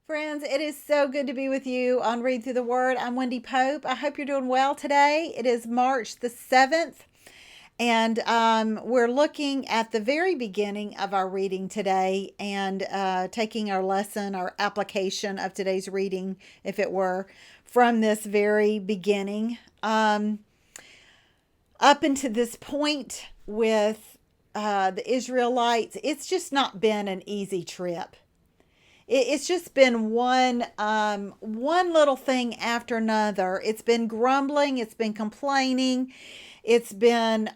Friends, it is so good to be with you on Read Through the Word. I'm Wendy Pope. I hope you're doing well today. It is March the 7th, and we're looking at the very beginning of our reading today and taking our lesson, our application of today's reading, if it were, from this very beginning. Up until this point with the Israelites, it's just not been an easy trip. It's just been one little thing after another. It's been grumbling. It's been complaining. It's been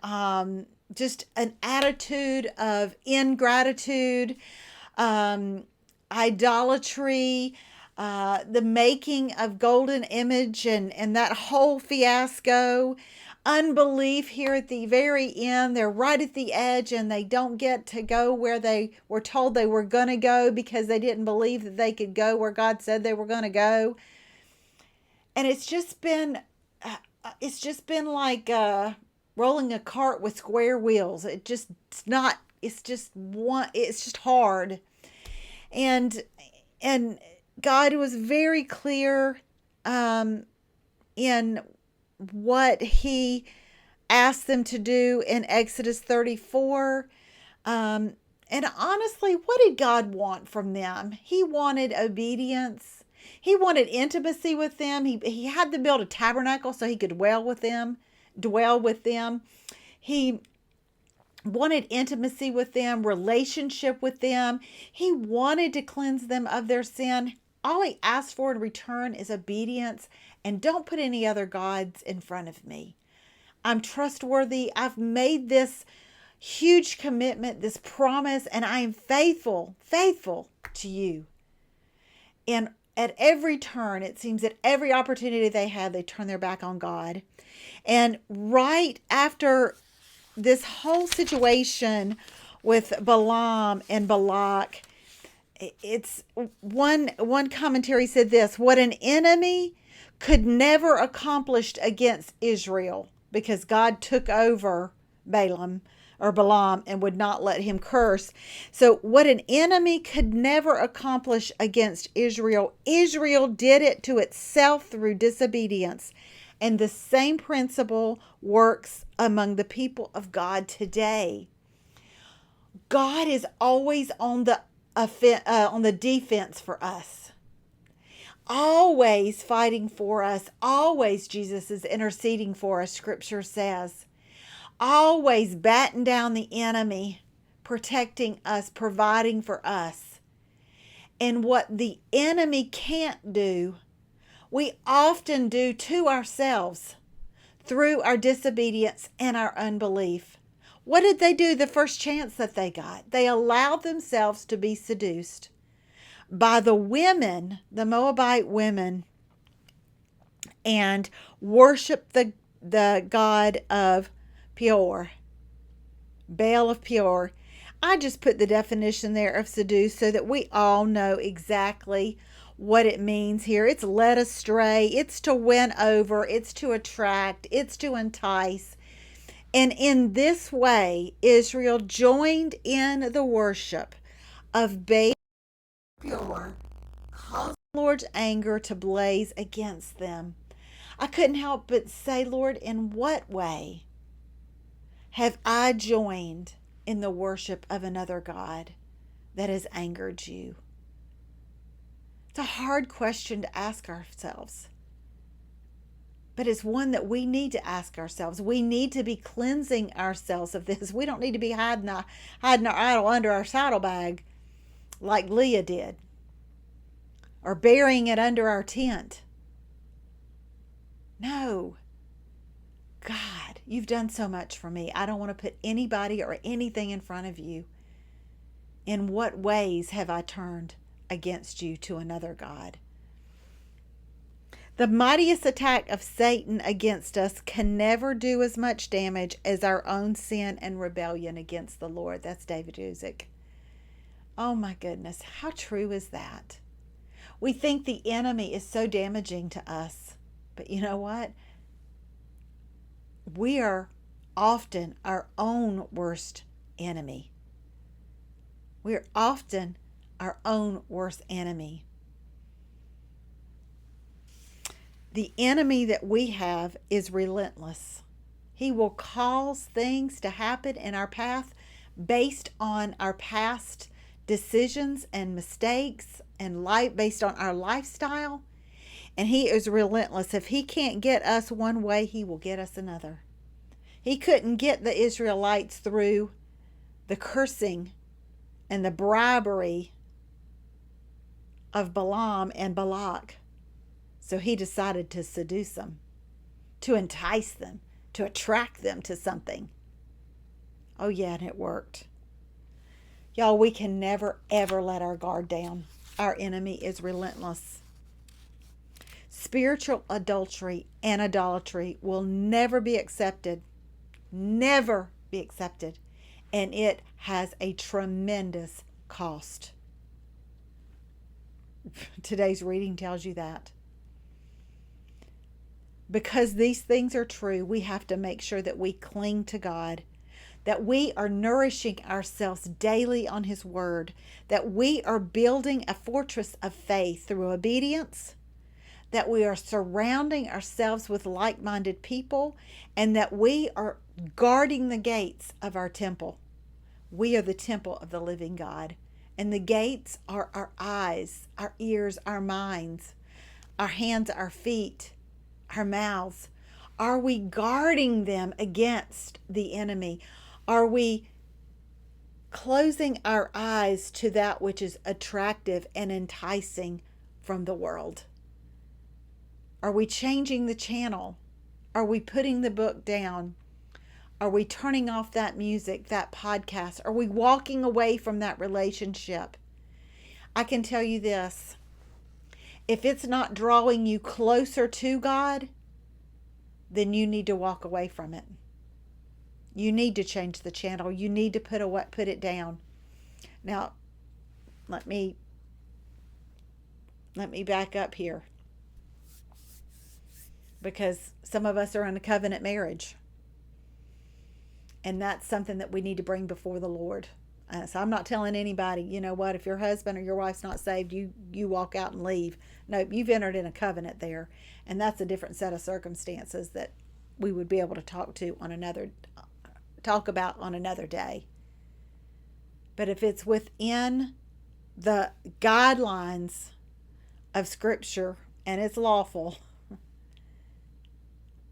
just an attitude of ingratitude, idolatry, the making of golden image, and that whole fiasco. Unbelief here at the very end. They're right at the edge and they don't get to go where they were told they were going to go because they didn't believe that they could go where God said they were going to go. And it's just been like rolling a cart with square wheels. It's just hard. And God was very clear in what he asked them to do in Exodus 34. And honestly, what did God want from them? He wanted obedience. He wanted intimacy with them. He had them build a tabernacle so he could dwell with them. He wanted intimacy with them, relationship with them. He wanted to cleanse them of their sin. All he asked for in return is obedience, and don't put any other gods in front of me. I'm trustworthy. I've made this huge commitment, this promise, and I am faithful to you. And at every turn, it seems that every opportunity they had, they turn their back on God. And right after this whole situation with Balaam and Balak, it's one commentary said this: what an enemy could never accomplish against Israel, because God took over Balaam and would not let him curse. So what an enemy could never accomplish against Israel, Israel did it to itself through disobedience. And the same principle works among the people of God today. God is always on the defense for us, always fighting for us. Always Jesus is interceding for us, Scripture says. Always batting down the enemy, protecting us, providing for us. And what the enemy can't do, we often do to ourselves through our disobedience and our unbelief. What did they do the first chance that they got? They allowed themselves to be seduced by the women, the Moabite women, and worship the god of Peor, Baal of Peor. I just put the definition there of seduce so that we all know exactly what it means here. It's led astray, it's to win over, it's to attract, it's to entice. And in this way, Israel joined in the worship of Baal of Peor, causing the Lord's anger to blaze against them. I couldn't help but say, Lord, in what way have I joined in the worship of another God that has angered you? It's a hard question to ask ourselves, but it's one that we need to ask ourselves. We need to be cleansing ourselves of this. We don't need to be hiding our idol under our saddlebag like Leah did, or burying it under our tent. No. God, you've done so much for me. I don't want to put anybody or anything in front of you. In what ways have I turned against you to another God? The mightiest attack of Satan against us can never do as much damage as our own sin and rebellion against the Lord. That's David Uzick. Oh my goodness, how true is that? We think the enemy is so damaging to us, but you know what? We are often our own worst enemy. We are often our own worst enemy. The enemy that we have is relentless. He will cause things to happen in our path based on our past decisions and mistakes and life, based on our lifestyle. And he is relentless. If he can't get us one way, he will get us another. He couldn't get the Israelites through the cursing and the bribery of Balaam and Balak. So he decided to seduce them, to entice them, to attract them to something. Oh yeah, and it worked. Y'all, we can never, ever let our guard down. Our enemy is relentless. Spiritual adultery and idolatry will never be accepted. Never be accepted. And it has a tremendous cost. Today's reading tells you that. Because these things are true, we have to make sure that we cling to God, that we are nourishing ourselves daily on His Word, that we are building a fortress of faith through obedience, that we are surrounding ourselves with like-minded people, and that we are guarding the gates of our temple. We are the temple of the living God, and the gates are our eyes, our ears, our minds, our hands, our feet, our mouths. Are we guarding them against the enemy? Are we closing our eyes to that which is attractive and enticing from the world? Are we changing the channel? Are we putting the book down? Are we turning off that music, that podcast? Are we walking away from that relationship? I can tell you this. If it's not drawing you closer to God, then you need to walk away from it. You need to change the channel. You need to put it down. Now, let me back up here, because some of us are in a covenant marriage, and that's something that we need to bring before the Lord. So I'm not telling anybody, you know what, if your husband or your wife's not saved, you walk out and leave. No, you've entered in a covenant there, and that's a different set of circumstances that we would be able to talk about on another day. But if it's within the guidelines of Scripture and it's lawful,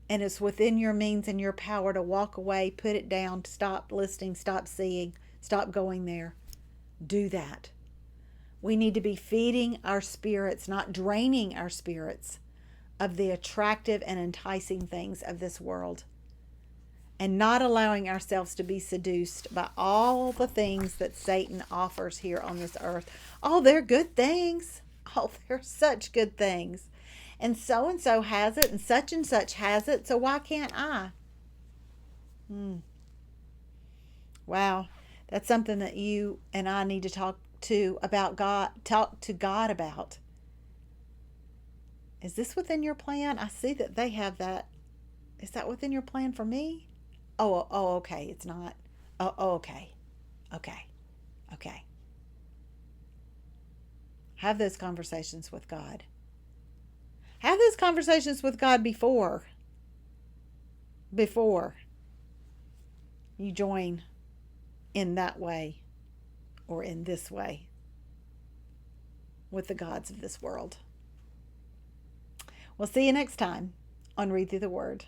and it's within your means and your power to walk away, put it down, stop listening, stop seeing, stop going there, do that. We need to be feeding our spirits, not draining our spirits of the attractive and enticing things of this world, and not allowing ourselves to be seduced by all the things that Satan offers here on this earth. Oh, they're good things. Oh, they're such good things. And so has it, and such has it, so why can't I? Wow. That's something that you and I need to talk to God about. Is this within your plan? I see that they have that. Is that within your plan for me? Oh, okay. It's not. Oh, okay. Okay. Have those conversations with God. Have those conversations with God before you join in that way or in this way with the gods of this world. We'll see you next time on Read Through the Word.